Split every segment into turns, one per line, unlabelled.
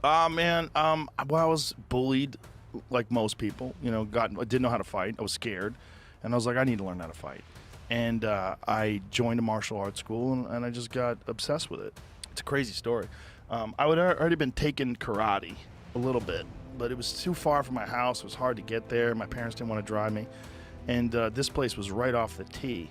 Man, well, I was bullied like most people, I didn't know how to fight. I was scared. And I was like, I need to learn how to fight. And I joined a martial arts school, and I just got obsessed with it. It's a crazy story. I would already been taking karate a little bit, but it was too far from my house. It was hard to get there. My parents didn't want to drive me. And this place was right off the tee.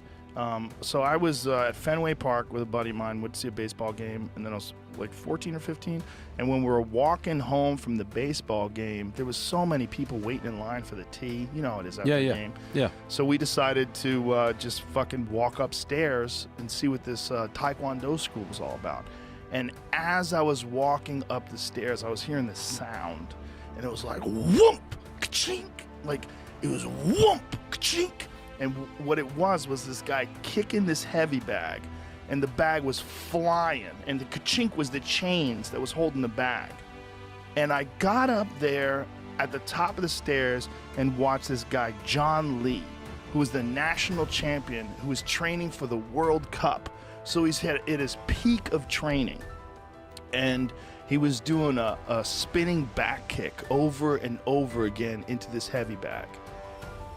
So I was at Fenway Park with a buddy of mine, went to see a baseball game, and then I was like 14 or 15. And when we were walking home from the baseball game, there was so many people waiting in line for the tee. You know how it is after the game.
Yeah.
So we decided to just fucking walk upstairs and see what this Taekwondo school was all about. And as I was walking up the stairs, I was hearing this sound, and it was like whoomp, ka-chink. Like it was whoomp, ka-chink. And what it was this guy kicking this heavy bag, and the bag was flying, and the ka-chink was the chains that was holding the bag. And I got up there at the top of the stairs and watched this guy, John Lee, who was the national champion, who was training for the World Cup. So he's at his peak of training. And he was doing a spinning back kick over and over again into this heavy bag.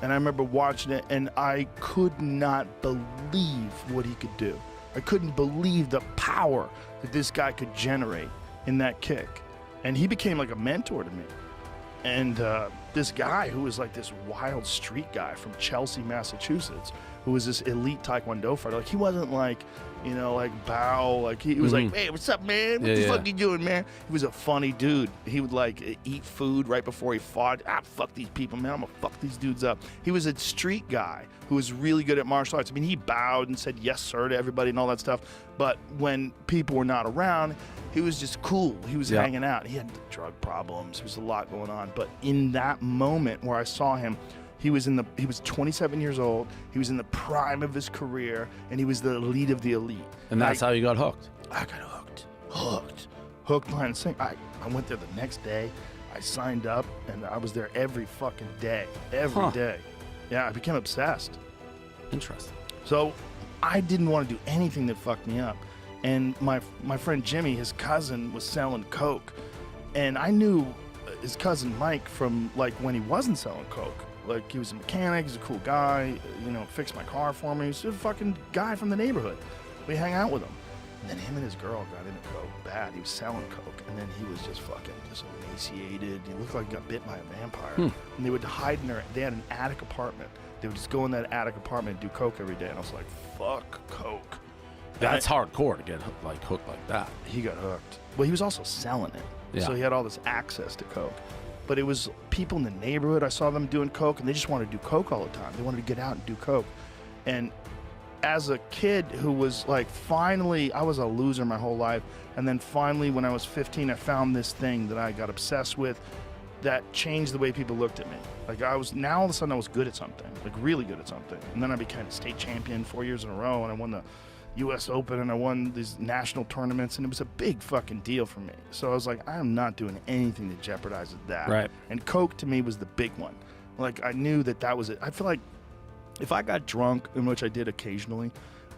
And I remember watching it, and I could not believe what he could do. I couldn't believe the power that this guy could generate in that kick. And he became like a mentor to me. And this guy who was like this wild street guy from Chelsea, Massachusetts, who was this elite Taekwondo fighter, like he wasn't like, like bow, like he was like, hey, what's up, man? What the fuck you doing, man? He was a funny dude. He would like eat food right before he fought. Fuck these people, man. I'm gonna fuck these dudes up. He was a street guy who was really good at martial arts. I mean, he bowed and said yes, sir, to everybody and all that stuff. But when people were not around, he was just cool. He was hanging out. He had drug problems. There was a lot going on. But in that moment where I saw him, he was 27 years old. He was in the prime of his career, and he was the elite of the elite.
And that's how you got hooked.
I got hooked behind the sink. I went there the next day. I signed up, and I was there every fucking day, every day. Yeah, I became obsessed.
Interesting.
So I didn't want to do anything that fucked me up. And my friend Jimmy, his cousin, was selling coke. And I knew his cousin Mike from like when he wasn't selling coke. Like he was a mechanic, he's a cool guy, fixed my car for me. He was a fucking guy from the neighborhood. We hang out with him. And then him and his girl got into coke bad. He was selling coke, and then he was just emaciated. He looked like he got bit by a vampire. And they would hide they had an attic apartment. They would just go in that attic apartment and do coke every day. And I was like, fuck coke.
That's hardcore to get hooked like that.
He got hooked. Well, he was also selling it. Yeah. So he had all this access to coke. But it was people in the neighborhood. I saw them doing coke, and they just wanted to do coke all the time. They wanted to get out and do coke. And as a kid who was like, finally, I was a loser my whole life. And then finally, when I was 15, I found this thing that I got obsessed with that changed the way people looked at me. Like now all of a sudden I was good at something, like really good at something. And then I became a state champion 4 years in a row, and I won the U.S. Open, and I won these national tournaments, and it was a big fucking deal for me. So I was like, I am not doing anything that jeopardizes that.
Right.
And coke to me was the big one. Like I knew that was it. I feel like if I got drunk, in which I did occasionally,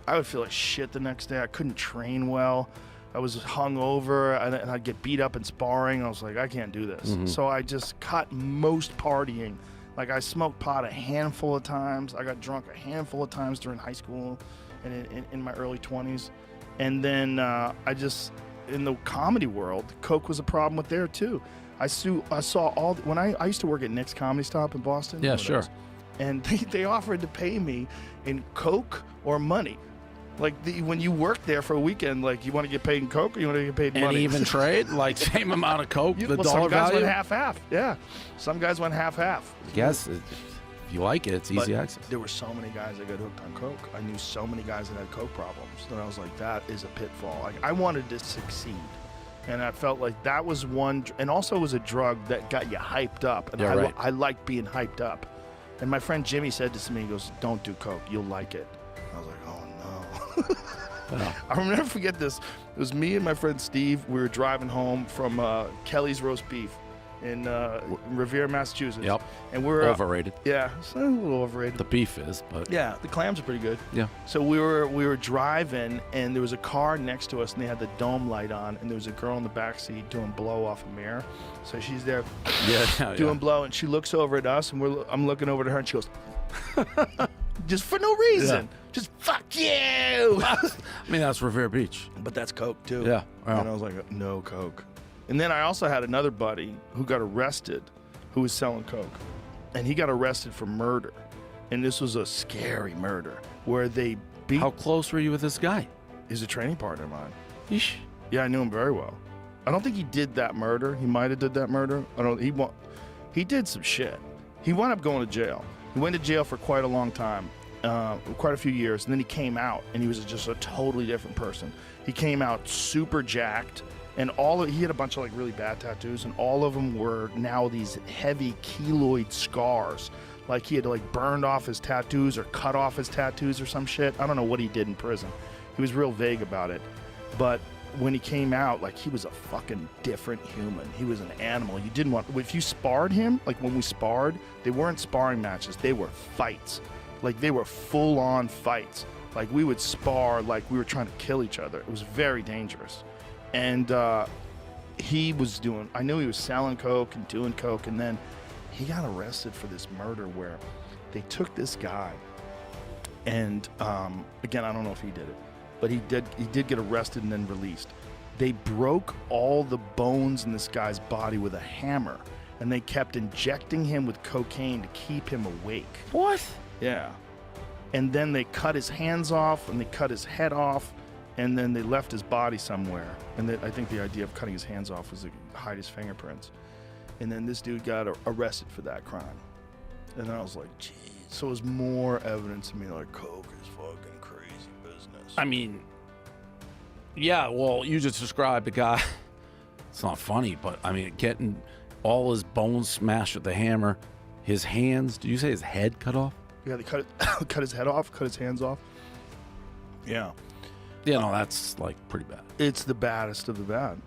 I would feel like shit the next day. I couldn't train well. I was hungover, and I'd get beat up in sparring. I was like, I can't do this. So I just cut most partying. Like I smoked pot a handful of times. I got drunk a handful of times during high school and in my early 20s. And then in the comedy world, coke was a problem with there too. I saw when I used to work at Nick's Comedy Stop in Boston.
Yeah, sure.
And they offered to pay me in coke or money. Like when you work there for a weekend, like you want to get paid in coke or you want to get paid in money?
And even trade, like same amount of coke, the dollar
some guys
value?
went half-half, yeah. Some guys went half-half.
I guess if you like it, it's easy access.
There were so many guys that got hooked on coke. I knew so many guys that had coke problems. And I was like, that is a pitfall. Like I wanted to succeed. And I felt like that was one, and also it was a drug that got you hyped up. And I like being hyped up. And my friend Jimmy said this to me, he goes, don't do coke, you'll like it. I was like, oh no. I'll never forget this. It was me and my friend Steve. We were driving home from Kelly's Roast Beef. in Revere, Massachusetts.
Yep.
And we're
Overrated.
yeah, it's a little overrated.
The beef is, but
Yeah, the clams are pretty good.
yeah.
So we were driving, and there was a car next to us, and they had the dome light on, and there was a girl in the back seat doing blow off a mirror. So she's there doing blow, and she looks over at us, and I'm looking over to her, and she goes, just for no reason, just fuck you.
I mean, that's Revere Beach.
But that's coke too.
Yeah. Wow.
And I was like, no coke. And then I also had another buddy who got arrested, who was selling coke, and he got arrested for murder. And this was a scary murder where they beat.
How close were you with this guy?
He's a training partner of mine.
Yeesh.
Yeah, I knew him very well. I don't think he did that murder. He might have did that murder. He did some shit. He wound up going to jail. He went to jail for quite a long time, quite a few years, and then he came out, and he was just a totally different person. He came out super jacked, and he had a bunch of like really bad tattoos, and all of them were now these heavy keloid scars. Like he had like burned off his tattoos or cut off his tattoos or some shit. I don't know what he did in prison. He was real vague about it. But when he came out, like he was a fucking different human. He was an animal. You didn't want, if you sparred him, like when we sparred, they weren't sparring matches. They were fights. Like they were full on fights. Like we would spar like we were trying to kill each other. It was very dangerous. And I knew he was selling coke and doing coke, and then he got arrested for this murder where they took this guy, and again, I don't know if he did it, but he did get arrested and then released. They broke all the bones in this guy's body with a hammer, and they kept injecting him with cocaine to keep him awake.
What?
Yeah. And then they cut his hands off, and they cut his head off, and then they left his body somewhere. And I think the idea of cutting his hands off was to hide his fingerprints. And then this dude got arrested for that crime. And I was like, geez. So it was more evidence to me like coke is fucking crazy business.
I mean, yeah, well, you just described the guy. It's not funny, but I mean, getting all his bones smashed with the hammer, his hands, did you say his head cut off?
Yeah, they cut his head off, cut his hands off. Yeah.
Yeah, no, that's like pretty bad.
It's the baddest of the bad.